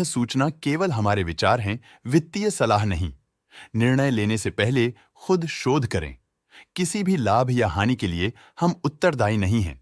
सूचना केवल हमारे विचार हैं, वित्तीय सलाह नहीं। निर्णय लेने से पहले खुद शोध करें। किसी भी लाभ या हानि के लिए हम उत्तरदायी नहीं हैं।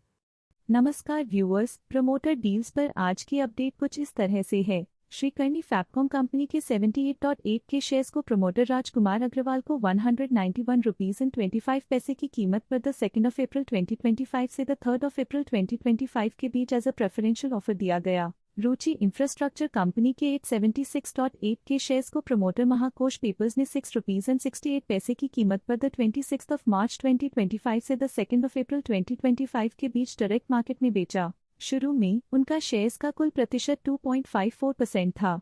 नमस्कार व्यूअर्स, प्रमोटर डील्स पर आज की अपडेट कुछ इस तरह से है। श्रीकर्णी फैबकॉम कंपनी के 78.8 के शेयर्स को प्रमोटर राजकुमार अग्रवाल को 191 रुपीज एंड 25 पैसे की कीमत पर द 2 अप्रैल 2025 से द 3 अप्रैल 2025 के बीच एज अ प्रेफरेंशियल ऑफर दिया गया। रुचि इंफ्रास्ट्रक्चर कंपनी के 876.8 के शेयर्स को प्रमोटर महाकोश पेपर्स ने 6 रुपीज एंड 68 पैसे की कीमत पर द 26 मार्च 2025 से द 2 अप्रैल 2025 के बीच डायरेक्ट मार्केट में बेचा। शुरू में उनका शेयर्स का कुल प्रतिशत 2.54% था।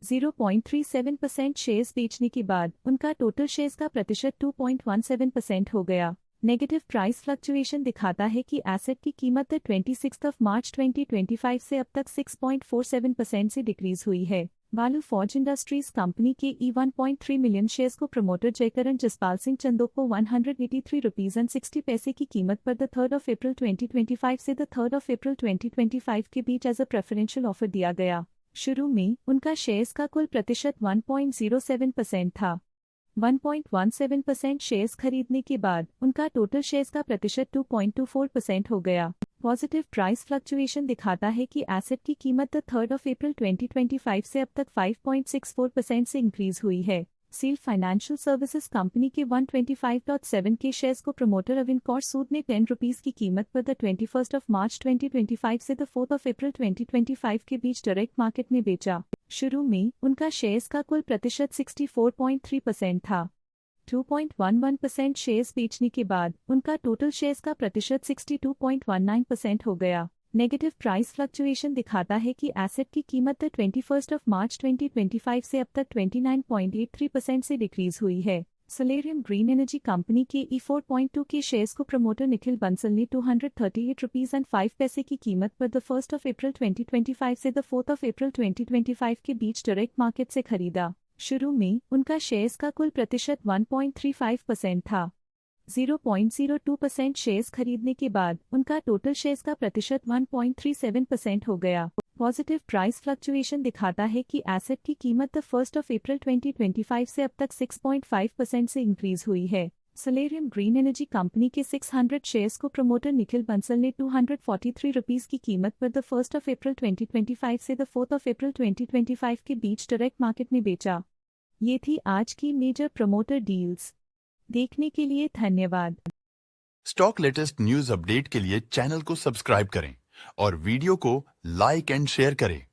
0.37% शेयर्स बेचने के बाद उनका टोटल शेयर्स का प्रतिशत 2.17% हो गया। नेगेटिव प्राइस फ्लक्चुएशन दिखाता है कि एसेट की कीमत 26 मार्च 2025 से अब तक 6.47% से डिक्रीज हुई है। वालू फॉर्ज इंडस्ट्रीज कंपनी के 1.3 मिलियन शेयर्स को प्रमोटर जयकरण जसपाल सिंह चंदोक को 183 रुपीज एंड 60 पैसे की कीमत पर द 3 अप्रैल 2025 से द 3 अप्रैल 2025 के बीच एज अ प्रेफरेंशियल ऑफर दिया गया। शुरू में उनका शेयर्स का कुल प्रतिशत 1.07% था। 1.17% शेयर्स खरीदने के बाद उनका टोटल शेयर्स का प्रतिशत 2.24% हो गया। पॉजिटिव प्राइस फ्लक्चुएशन दिखाता है कि एसेट की कीमत 3 अप्रैल 2025 से अब तक 5.64% से इंक्रीज हुई है। सील फाइनेंशियल सर्विसेज कंपनी के 125.7 के शेयर्स को प्रमोटर अविन कौर सूद ने 10 रुपीज की कीमत पर द 21 मार्च 2025 से द 4 अप्रैल 2025 के बीच डायरेक्ट मार्केट में बेचा। शुरू में उनका शेयर्स का कुल प्रतिशत 64.3% था। 2.11% शेयर्स बेचने के बाद उनका टोटल शेयर्स का प्रतिशत 62.19% हो गया। नेगेटिव प्राइस फ्लक्चुएशन दिखाता है कि एसेट की कीमत 21 मार्च 2025 से अब तक 29.83% से डिक्रीज हुई है। सोलेरियम ग्रीन एनर्जी कंपनी के E4.2 के शेयर्स को प्रमोटर निखिल बंसल ने 238 रुपीज एंड 5 पैसे की कीमत पर द 1 अप्रैल 2025 से द 4 अप्रैल 2025 के बीच डायरेक्ट मार्केट से खरीदा। शुरू में उनका शेयर्स का कुल प्रतिशत 1.35% था। 0.02% शेयर्स खरीदने के बाद उनका टोटल शेयर्स का प्रतिशत 1.37% हो गया। पॉजिटिव प्राइस फ्लक्चुएशन दिखाता है कि एसेट की कीमत 1 अप्रैल 2025 से अब तक 6.5% से इंक्रीज हुई है। सोलेरियम ग्रीन एनर्जी कंपनी के 600 शेयर्स को प्रमोटर निखिल बंसल ने 243 रुपीज की कीमत पर द 1 अप्रैल 2025 से द 4 अप्रैल 2025 के बीच डायरेक्ट मार्केट में बेचा। ये थी आज की मेजर प्रमोटर डील्स। देखने के लिए धन्यवाद। स्टॉक लेटेस्ट न्यूज अपडेट के लिए चैनल को सब्सक्राइब करें और वीडियो को लाइक एंड शेयर करें।